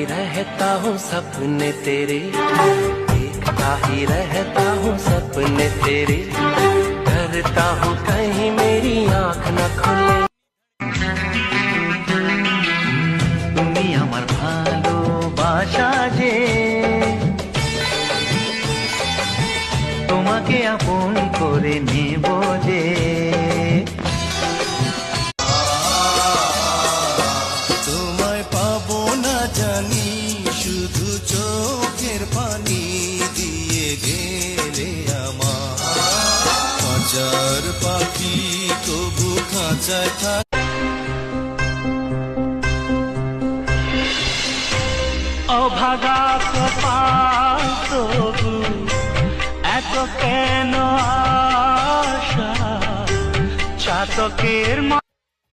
ही रहता हूँ सपने तेरे, देखता ही रहता हूँ सपने तेरे, डरता हूँ कहीं मेरी आँख न खुले। তুমি আমার ভালোবাসা যে, তোমাকে আপন করে নেব যে। তোমায় পাবো না জানি, শুধু চোখের পানি দিয়ে গেলে আমার। হাজার পাখি তবু খাঁচায় থাক। অভাগা কপাল তবু এত কেন আশা, চাতকের